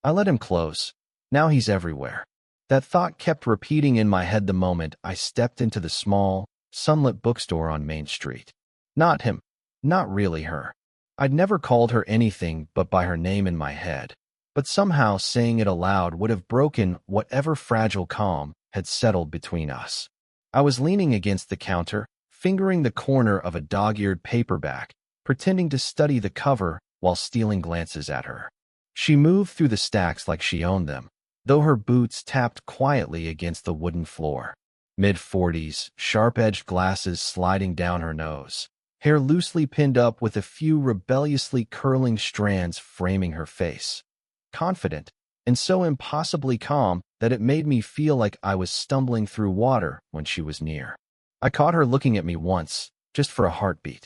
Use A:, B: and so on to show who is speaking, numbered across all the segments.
A: I let him close. Now he's everywhere. That thought kept repeating in my head the moment I stepped into the small, sunlit bookstore on Main Street. Not him. Not really her. I'd never called her anything but by her name in my head, but somehow saying it aloud would have broken whatever fragile calm had settled between us. I was leaning against the counter, fingering the corner of a dog-eared paperback, pretending to study the cover while stealing glances at her. She moved through the stacks like she owned them, though her boots tapped quietly against the wooden floor. Mid-40s, sharp-edged glasses sliding down her nose, hair loosely pinned up with a few rebelliously curling strands framing her face. Confident, and so impossibly calm that it made me feel like I was stumbling through water when she was near. I caught her looking at me once, just for a heartbeat.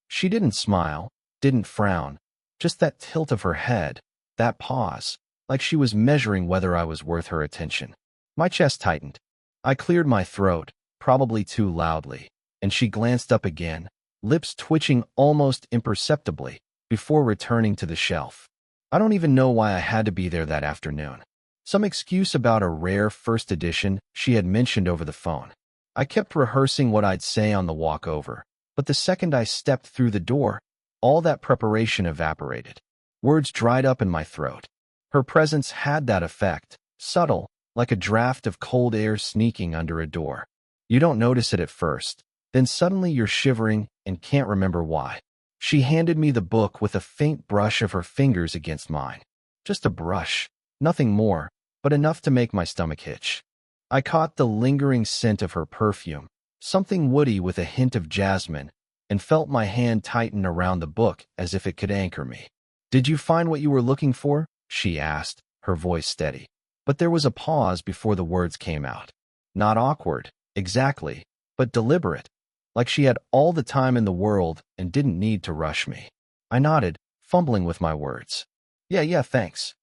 A: She didn't smile, didn't frown, just that tilt of her head, that pause, like she was measuring whether I was worth her attention. My chest tightened. I cleared my throat, probably too loudly, and she glanced up again, lips twitching almost imperceptibly, before returning to the shelf. I don't even know why I had to be there that afternoon. Some excuse about a rare first edition she had mentioned over the phone. I kept rehearsing what I'd say on the walk over, but the second I stepped through the door, all that preparation evaporated. Words dried up in my throat. Her presence had that effect, subtle, like a draft of cold air sneaking under a door. You don't notice it at first, then suddenly you're shivering and can't remember why. She handed me the book with a faint brush of her fingers against mine. Just a brush, nothing more, but enough to make my stomach hitch. I caught the lingering scent of her perfume, something woody with a hint of jasmine, and felt my hand tighten around the book as if it could anchor me. "Did you find what you were looking for?" she asked, her voice steady. But there was a pause before the words came out. Not awkward, exactly, but deliberate, like she had all the time in the world and didn't need to rush me. I nodded, fumbling with my words. Yeah, thanks."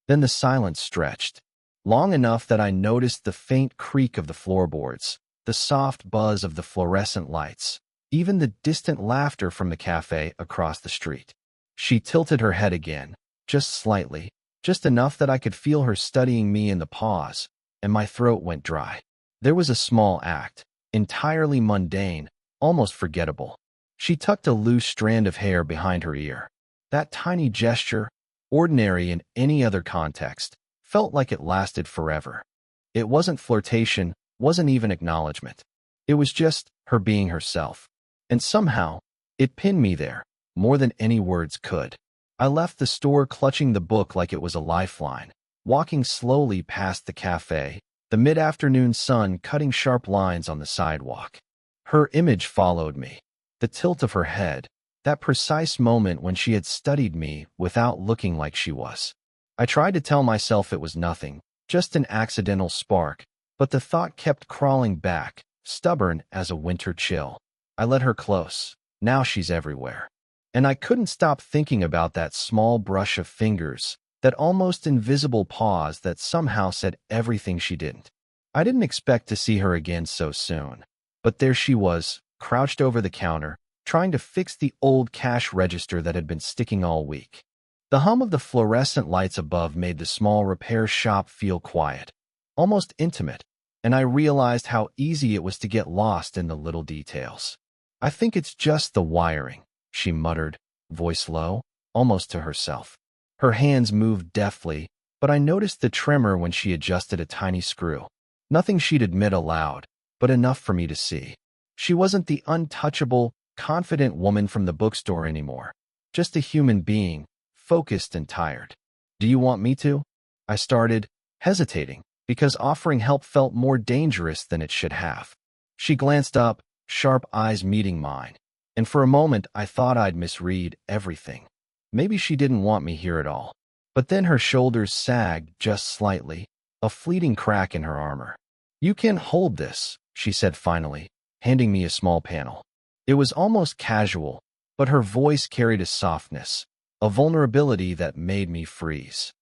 A: Then the silence stretched, long enough that I noticed the faint creak of the floorboards, the soft buzz of the fluorescent lights, even the distant laughter from the cafe across the street. She tilted her head again, just slightly, just enough that I could feel her studying me in the pause, and my throat went dry. There was a small act, entirely mundane, almost forgettable. She tucked a loose strand of hair behind her ear. That tiny gesture, ordinary in any other context, felt like it lasted forever. It wasn't flirtation, wasn't even acknowledgement. It was just her being herself. And somehow, it pinned me there, more than any words could. I left the store clutching the book like it was a lifeline, walking slowly past the cafe, the mid-afternoon sun cutting sharp lines on the sidewalk. Her image followed me, the tilt of her head, that precise moment when she had studied me without looking like she was. I tried to tell myself it was nothing, just an accidental spark, but the thought kept crawling back, stubborn as a winter chill. I let her close. Now she's everywhere. And I couldn't stop thinking about that small brush of fingers, that almost invisible pause that somehow said everything she didn't. I didn't expect to see her again so soon. But there she was, crouched over the counter, trying to fix the old cash register that had been sticking all week. The hum of the fluorescent lights above made the small repair shop feel quiet, almost intimate, and I realized how easy it was to get lost in the little details. "I think it's just the wiring," she muttered, voice low, almost to herself. Her hands moved deftly, but I noticed the tremor when she adjusted a tiny screw. Nothing she'd admit aloud, but enough for me to see. She wasn't the untouchable, confident woman from the bookstore anymore. Just a human being, focused and tired. "Do you want me to?" I started, hesitating, because offering help felt more dangerous than it should have. She glanced up, sharp eyes meeting mine, and for a moment I thought I'd misread everything. Maybe she didn't want me here at all. But then her shoulders sagged just slightly, a fleeting crack in her armor. "You can hold this," she said finally, handing me a small panel. It was almost casual, but her voice carried a softness, a vulnerability that made me freeze.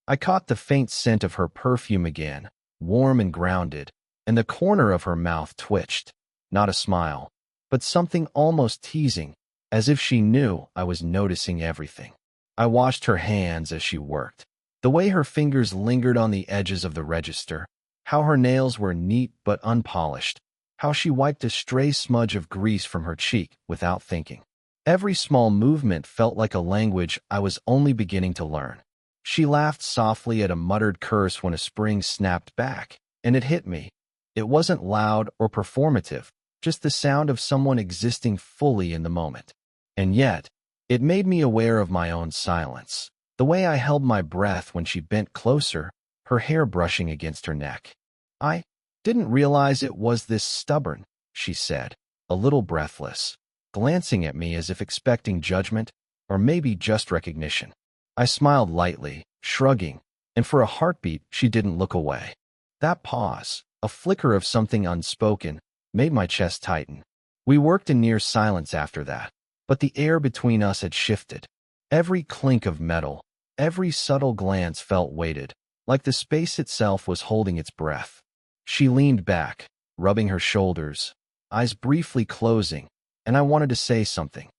A: I caught the faint scent of her perfume again, warm and grounded, and the corner of her mouth twitched. Not a smile, but something almost teasing, as if she knew I was noticing everything. I watched her hands as she worked, The way her fingers lingered on the edges of the register, how her nails were neat but unpolished, how she wiped a stray smudge of grease from her cheek without thinking. Every small movement felt like a language I was only beginning to learn. She laughed softly at a muttered curse when a spring snapped back, and it hit me. It wasn't loud or performative, just the sound of someone existing fully in the moment. And yet, it made me aware of my own silence. The way I held my breath when she bent closer, her hair brushing against her neck. "I didn't realize it was this stubborn," she said, a little breathless, glancing at me as if expecting judgment, or maybe just recognition. I smiled lightly, shrugging, and for a heartbeat she didn't look away. That pause, a flicker of something unspoken, made my chest tighten. We worked in near silence after that, but the air between us had shifted. Every clink of metal, every subtle glance felt weighted, like the space itself was holding its breath. She leaned back, rubbing her shoulders, eyes briefly closing, and I wanted to say something.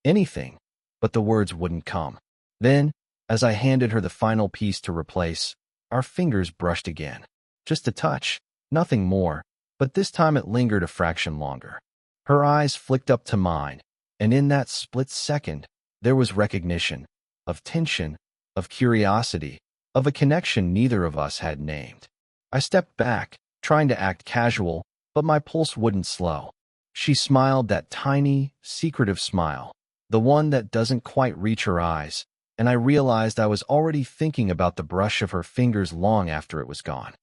A: Anything, but the words wouldn't come. Then, as I handed her the final piece to replace, our fingers brushed again. Just a touch, nothing more, but this time it lingered a fraction longer. Her eyes flicked up to mine, and in that split second, there was recognition, of tension, of curiosity, of a connection neither of us had named. I stepped back, trying to act casual, but my pulse wouldn't slow. She smiled that tiny, secretive smile, the one that doesn't quite reach her eyes, and I realized I was already thinking about the brush of her fingers long after it was gone.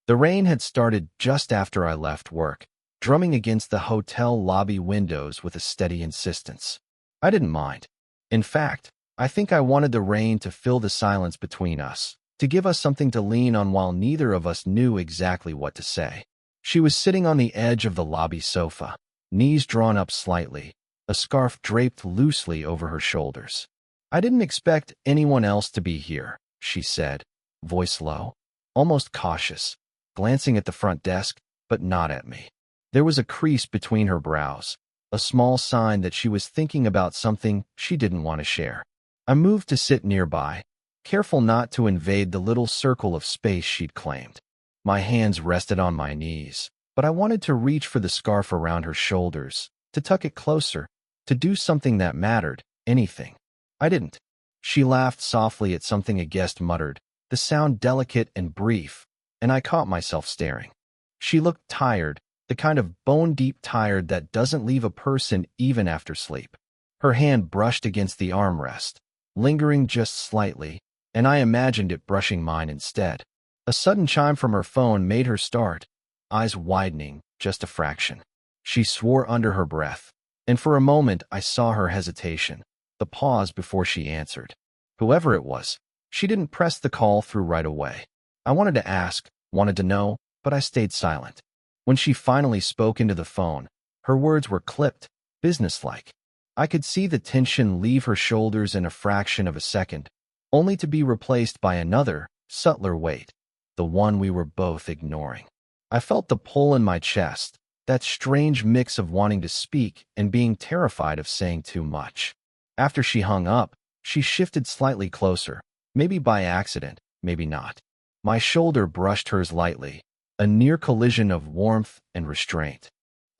A: The rain had started just after I left work, drumming against the hotel lobby windows with a steady insistence. I didn't mind. In fact, I think I wanted the rain to fill the silence between us, to give us something to lean on while neither of us knew exactly what to say. She was sitting on the edge of the lobby sofa, knees drawn up slightly, a scarf draped loosely over her shoulders. "I didn't expect anyone else to be here," she said, voice low, almost cautious, glancing at the front desk, but not at me. There was a crease between her brows, a small sign that she was thinking about something she didn't want to share. I moved to sit nearby, careful not to invade the little circle of space she'd claimed. My hands rested on my knees, but I wanted to reach for the scarf around her shoulders, to tuck it closer, to do something that mattered, anything. I didn't. She laughed softly at something a guest muttered, the sound delicate and brief, and I caught myself staring. She looked tired, the kind of bone-deep tired that doesn't leave a person even after sleep. Her hand brushed against the armrest, lingering just slightly, and I imagined it brushing mine instead. A sudden chime from her phone made her start, eyes widening just a fraction. She swore under her breath, and for a moment I saw her hesitation, the pause before she answered. Whoever it was, she didn't press the call through right away. I wanted to ask, wanted to know, but I stayed silent. When she finally spoke into the phone, her words were clipped, businesslike. I could see the tension leave her shoulders in a fraction of a second, only to be replaced by another, subtler weight, the one we were both ignoring. I felt the pull in my chest, that strange mix of wanting to speak and being terrified of saying too much. After she hung up, she shifted slightly closer, maybe by accident, maybe not. My shoulder brushed hers lightly, a near collision of warmth and restraint.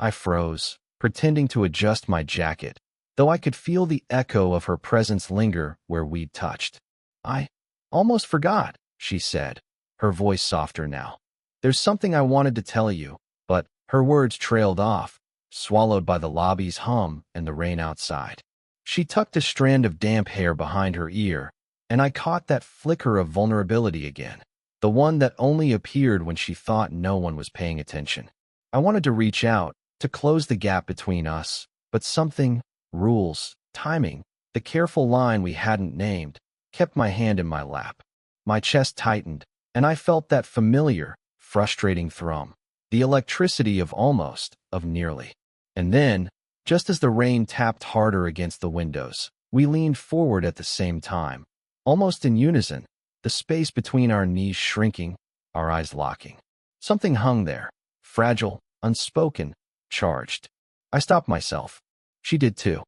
A: I froze, pretending to adjust my jacket, though I could feel the echo of her presence linger where we'd touched. "I almost forgot," she said, her voice softer now. "There's something I wanted to tell you," but her words trailed off, swallowed by the lobby's hum and the rain outside. She tucked a strand of damp hair behind her ear, and I caught that flicker of vulnerability again, the one that only appeared when she thought no one was paying attention. I wanted to reach out, to close the gap between us, but something, rules, timing, the careful line we hadn't named, kept my hand in my lap. My chest tightened, and I felt that familiar, frustrating thrum, the electricity of almost, of nearly. And then, just as the rain tapped harder against the windows, we leaned forward at the same time, almost in unison, the space between our knees shrinking, our eyes locking. Something hung there, fragile, unspoken, charged. I stopped myself. She did too.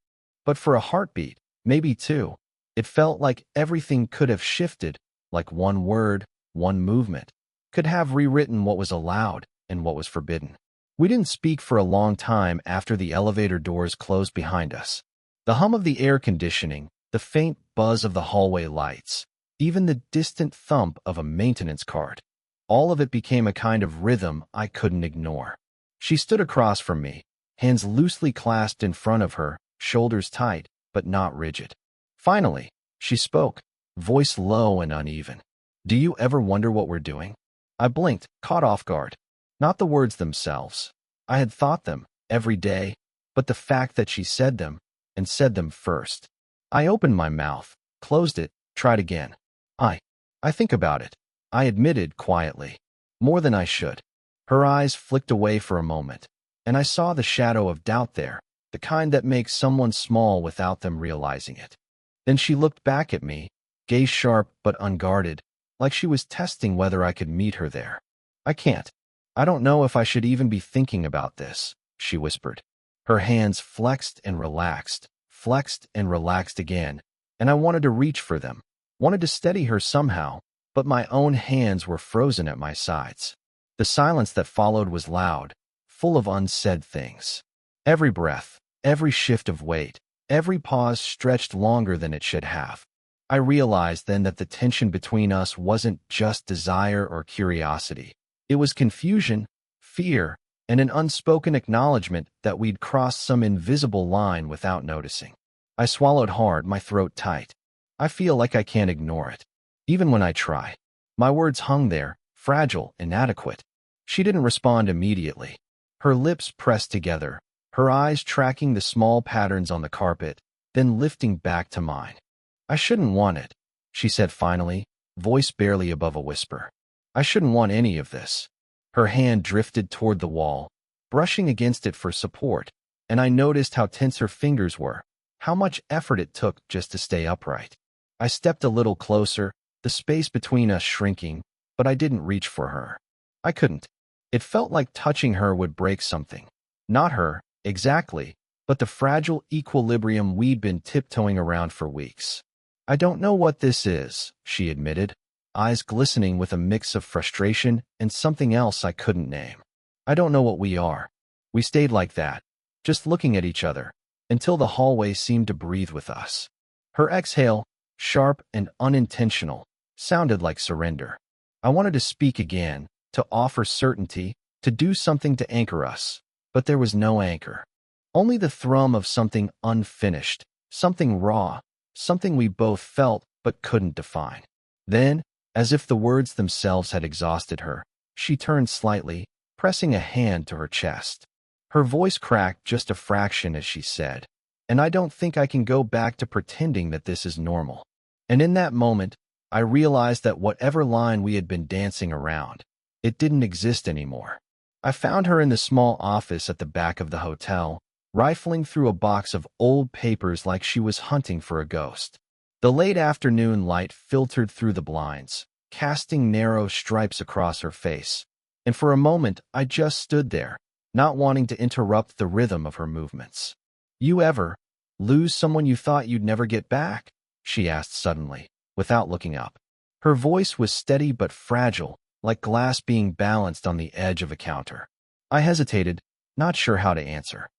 A: But for a heartbeat, maybe two, it felt like everything could have shifted, like one word, one movement, could have rewritten what was allowed and what was forbidden. We didn't speak for a long time after the elevator doors closed behind us. The hum of the air conditioning, the faint buzz of the hallway lights, even the distant thump of a maintenance cart, all of it became a kind of rhythm I couldn't ignore. She stood across from me, hands loosely clasped in front of her, shoulders tight, but not rigid. Finally, she spoke, voice low and uneven. "Do you ever wonder what we're doing?" I blinked, caught off guard. Not the words themselves. I had thought them, every day, but the fact that she said them, and said them first. I opened my mouth, closed it, tried again. I think about it, I admitted quietly. More than I should. Her eyes flicked away for a moment, and I saw the shadow of doubt there, the kind that makes someone small without them realizing it. Then she looked back at me, gaze sharp but unguarded, like she was testing whether I could meet her there. "I can't. I don't know if I should even be thinking about this," she whispered. Her hands flexed and relaxed again, and I wanted to reach for them, wanted to steady her somehow, but my own hands were frozen at my sides. The silence that followed was loud, full of unsaid things. Every breath, every shift of weight, every pause stretched longer than it should have. I realized then that the tension between us wasn't just desire or curiosity. It was confusion, fear, and an unspoken acknowledgement that we'd crossed some invisible line without noticing. I swallowed hard, my throat tight. I feel like I can't ignore it, even when I try. My words hung there, fragile, inadequate. She didn't respond immediately. Her lips pressed together, her eyes tracking the small patterns on the carpet, then lifting back to mine. "I shouldn't want it," she said finally, voice barely above a whisper. "I shouldn't want any of this." Her hand drifted toward the wall, brushing against it for support, and I noticed how tense her fingers were, how much effort it took just to stay upright. I stepped a little closer, the space between us shrinking, but I didn't reach for her. I couldn't. It felt like touching her would break something. Not her, exactly, but the fragile equilibrium we'd been tiptoeing around for weeks. "I don't know what this is," she admitted, eyes glistening with a mix of frustration and something else I couldn't name. "I don't know what we are." We stayed like that, just looking at each other, until the hallway seemed to breathe with us. Her exhale, sharp and unintentional, sounded like surrender. I wanted to speak again, to offer certainty, to do something to anchor us, but there was no anchor. Only the thrum of something unfinished, something raw, something we both felt but couldn't define. Then, as if the words themselves had exhausted her, she turned slightly, pressing a hand to her chest. Her voice cracked just a fraction as she said, "And I don't think I can go back to pretending that this is normal." And in that moment, I realized that whatever line we had been dancing around, it didn't exist anymore. I found her in the small office at the back of the hotel, rifling through a box of old papers like she was hunting for a ghost. The late afternoon light filtered through the blinds, casting narrow stripes across her face, and for a moment I just stood there, not wanting to interrupt the rhythm of her movements. "You ever lose someone you thought you'd never get back?" she asked suddenly, without looking up. Her voice was steady but fragile, like glass being balanced on the edge of a counter. I hesitated, not sure how to answer.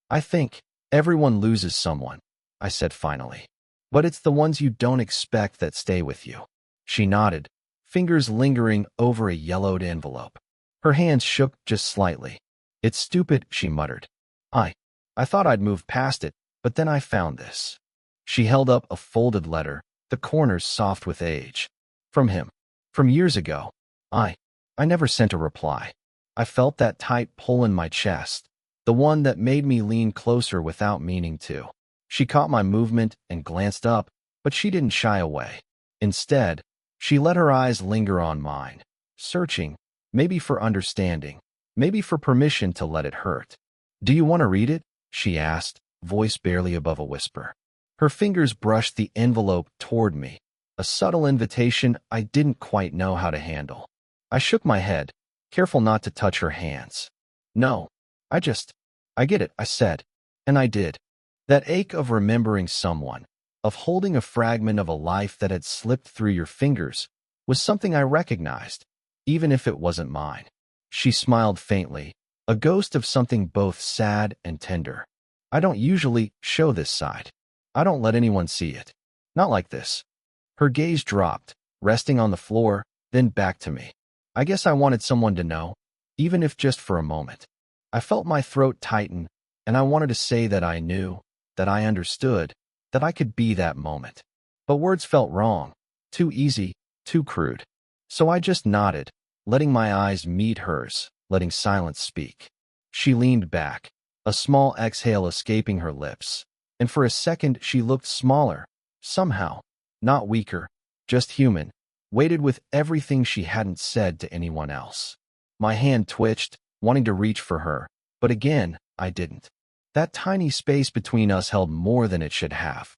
A: "I think everyone loses someone," I said finally. "But it's the ones you don't expect that stay with you." She nodded, fingers lingering over a yellowed envelope. Her hands shook just slightly. "It's stupid," she muttered. I thought I'd moved past it, but then I found this." She held up a folded letter, the corners soft with age. "From him. From years ago." I never sent a reply. I felt that tight pull in my chest, the one that made me lean closer without meaning to. She caught my movement and glanced up, but she didn't shy away. Instead, she let her eyes linger on mine, searching, maybe for understanding, maybe for permission to let it hurt. "Do you want to read it?" she asked, voice barely above a whisper. Her fingers brushed the envelope toward me, a subtle invitation I didn't quite know how to handle. I shook my head, careful not to touch her hands. "No, I get it," I said. And I did. That ache of remembering someone, of holding a fragment of a life that had slipped through your fingers, was something I recognized, even if it wasn't mine. She smiled faintly, a ghost of something both sad and tender. I don't usually show this side. I don't let anyone see it. Not like this. Her gaze dropped, resting on the floor, then back to me. I guess I wanted someone to know, even if just for a moment. I felt my throat tighten, and I wanted to say that I knew, that I understood, that I could be that moment. But words felt wrong, too easy, too crude. So I just nodded, letting my eyes meet hers, letting silence speak. She leaned back, a small exhale escaping her lips, and for a second she looked smaller, somehow, not weaker, just human, weighted with everything she hadn't said to anyone else. My hand twitched, wanting to reach for her, but again, I didn't. That tiny space between us held more than it should have.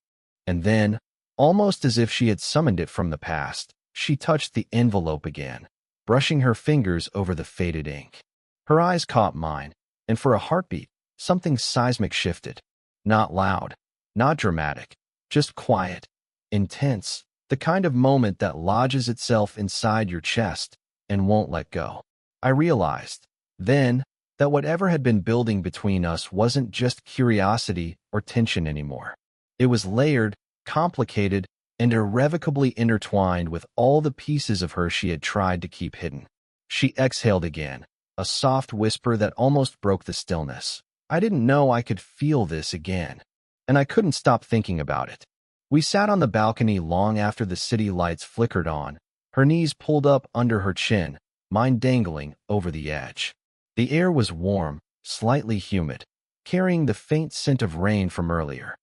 A: And then, almost as if she had summoned it from the past, she touched the envelope again, brushing her fingers over the faded ink. Her eyes caught mine, and for a heartbeat, something seismic shifted. Not loud, not dramatic, just quiet, intense, the kind of moment that lodges itself inside your chest and won't let go. I realized, then, that whatever had been building between us wasn't just curiosity or tension anymore. It was layered, complicated, and irrevocably intertwined with all the pieces of her she had tried to keep hidden. She exhaled again, a soft whisper that almost broke the stillness. I didn't know I could feel this again, and I couldn't stop thinking about it. We sat on the balcony long after the city lights flickered on, her knees pulled up under her chin, mine dangling over the edge. The air was warm, slightly humid, carrying the faint scent of rain from earlier.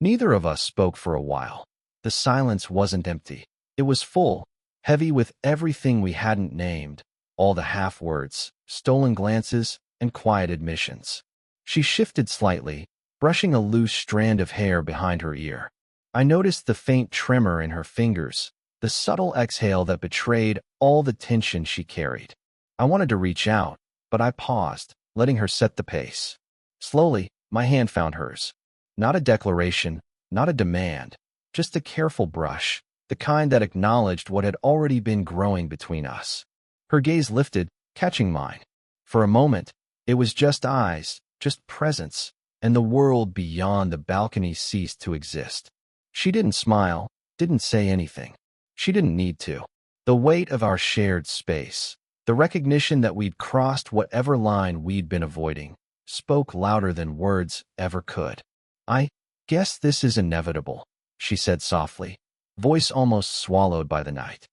A: Neither of us spoke for a while. The silence wasn't empty. It was full, heavy with everything we hadn't named, all the half-words, stolen glances, and quiet admissions. She shifted slightly, brushing a loose strand of hair behind her ear. I noticed the faint tremor in her fingers, the subtle exhale that betrayed all the tension she carried. I wanted to reach out, but I paused, letting her set the pace. Slowly, my hand found hers. Not a declaration, not a demand, just a careful brush, the kind that acknowledged what had already been growing between us. Her gaze lifted, catching mine. For a moment, it was just eyes, just presence, and the world beyond the balcony ceased to exist. She didn't smile, didn't say anything. She didn't need to. The weight of our shared space, the recognition that we'd crossed whatever line we'd been avoiding, spoke louder than words ever could. I guess this is inevitable, she said softly, voice almost swallowed by the night.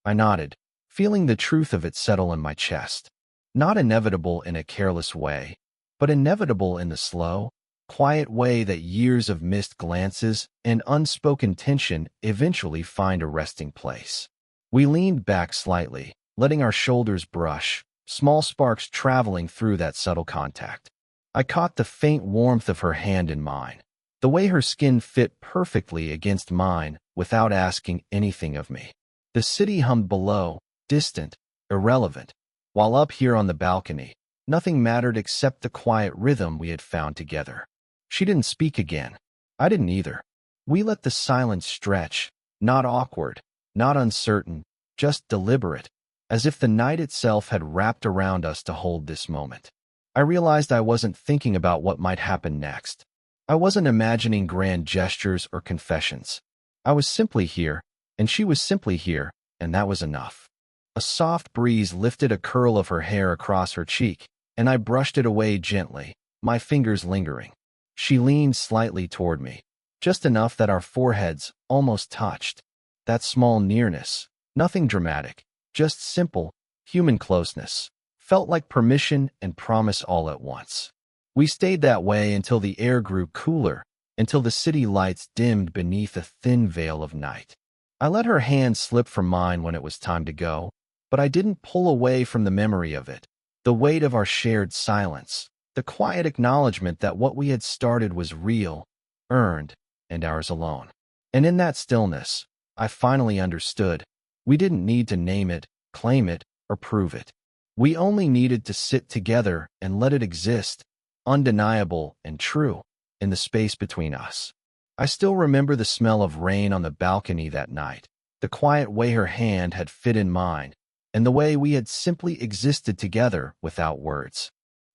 A: I nodded, feeling the truth of it settle in my chest. Not inevitable in a careless way, but inevitable in the slow, quiet way that years of missed glances and unspoken tension eventually find a resting place. We leaned back slightly, letting our shoulders brush, small sparks traveling through that subtle contact. I caught the faint warmth of her hand in mine, the way her skin fit perfectly against mine without asking anything of me. The city hummed below, distant, irrelevant, while up here on the balcony, nothing mattered except the quiet rhythm we had found together. She didn't speak again. I didn't either. We let the silence stretch, not awkward, not uncertain, just deliberate, as if the night itself had wrapped around us to hold this moment. I realized I wasn't thinking about what might happen next. I wasn't imagining grand gestures or confessions. I was simply here, and she was simply here, and that was enough. A soft breeze lifted a curl of her hair across her cheek, and I brushed it away gently, my fingers lingering. She leaned slightly toward me, just enough that our foreheads almost touched. That small nearness, nothing dramatic, just simple, human closeness, felt like permission and promise all at once. We stayed that way until the air grew cooler, until the city lights dimmed beneath a thin veil of night. I let her hand slip from mine when it was time to go, but I didn't pull away from the memory of it, the weight of our shared silence, the quiet acknowledgement that what we had started was real, earned, and ours alone. And in that stillness, I finally understood. We didn't need to name it, claim it, or prove it. We only needed to sit together and let it exist, undeniable and true, in the space between us. I still remember the smell of rain on the balcony that night, the quiet way her hand had fit in mine, and the way we had simply existed together without words.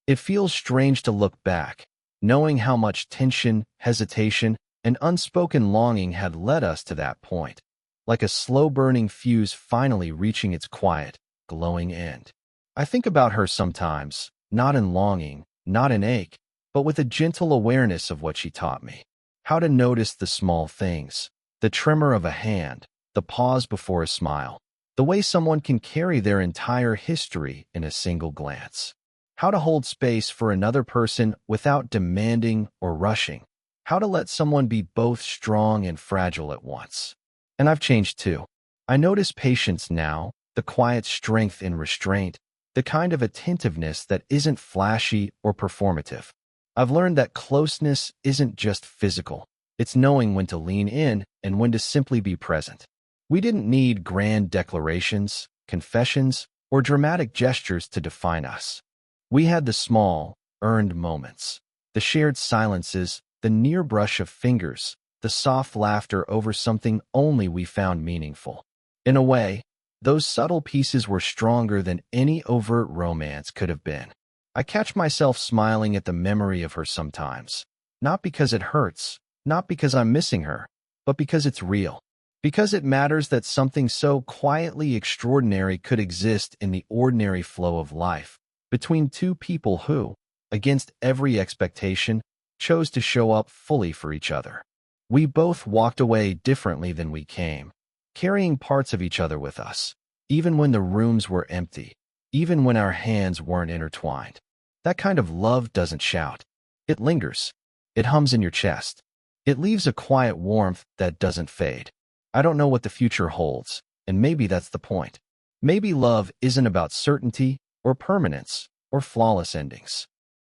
A: It feels strange to look back, knowing how much tension, hesitation, and unspoken longing had led us to that point, like a slow-burning fuse finally reaching its quiet, glowing end. I think about her sometimes, not in longing, not in ache, but with a gentle awareness of what she taught me. How to notice the small things, the tremor of a hand, the pause before a smile, the way someone can carry their entire history in a single glance. How to hold space for another person without demanding or rushing. How to let someone be both strong and fragile at once. And I've changed too. I notice patience now, the quiet strength in restraint, the kind of attentiveness that isn't flashy or performative. I've learned that closeness isn't just physical. It's knowing when to lean in and when to simply be present. We didn't need grand declarations, confessions, or dramatic gestures to define us. We had the small, earned moments, the shared silences, the near brush of fingers, the soft laughter over something only we found meaningful. In a way, those subtle pieces were stronger than any overt romance could have been. I catch myself smiling at the memory of her sometimes, not because it hurts, not because I'm missing her, but because it's real. Because it matters that something so quietly extraordinary could exist in the ordinary flow of life, between two people who, against every expectation, chose to show up fully for each other. We both walked away differently than we came, carrying parts of each other with us, even when the rooms were empty, even when our hands weren't intertwined. That kind of love doesn't shout. It lingers. It hums in your chest. It leaves a quiet warmth that doesn't fade. I don't know what the future holds, and maybe that's the point. Maybe love isn't about certainty, or permanence, or flawless endings.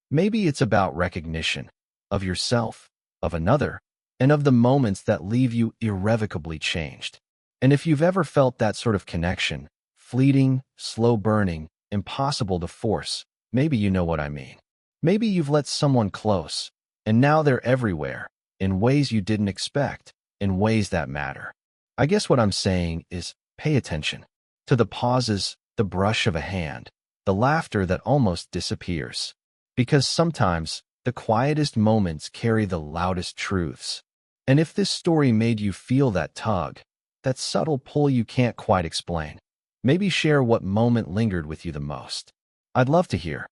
A: Maybe it's about recognition of yourself, of another, and of the moments that leave you irrevocably changed. And if you've ever felt that sort of connection, fleeting, slow burning, impossible to force, maybe you know what I mean. Maybe you've let someone close, and now they're everywhere, in ways you didn't expect, in ways that matter. I guess what I'm saying is pay attention to the pauses, the brush of a hand, the laughter that almost disappears. Because sometimes the quietest moments carry the loudest truths. And if this story made you feel that tug, that subtle pull you can't quite explain, maybe share what moment lingered with you the most. I'd love to hear.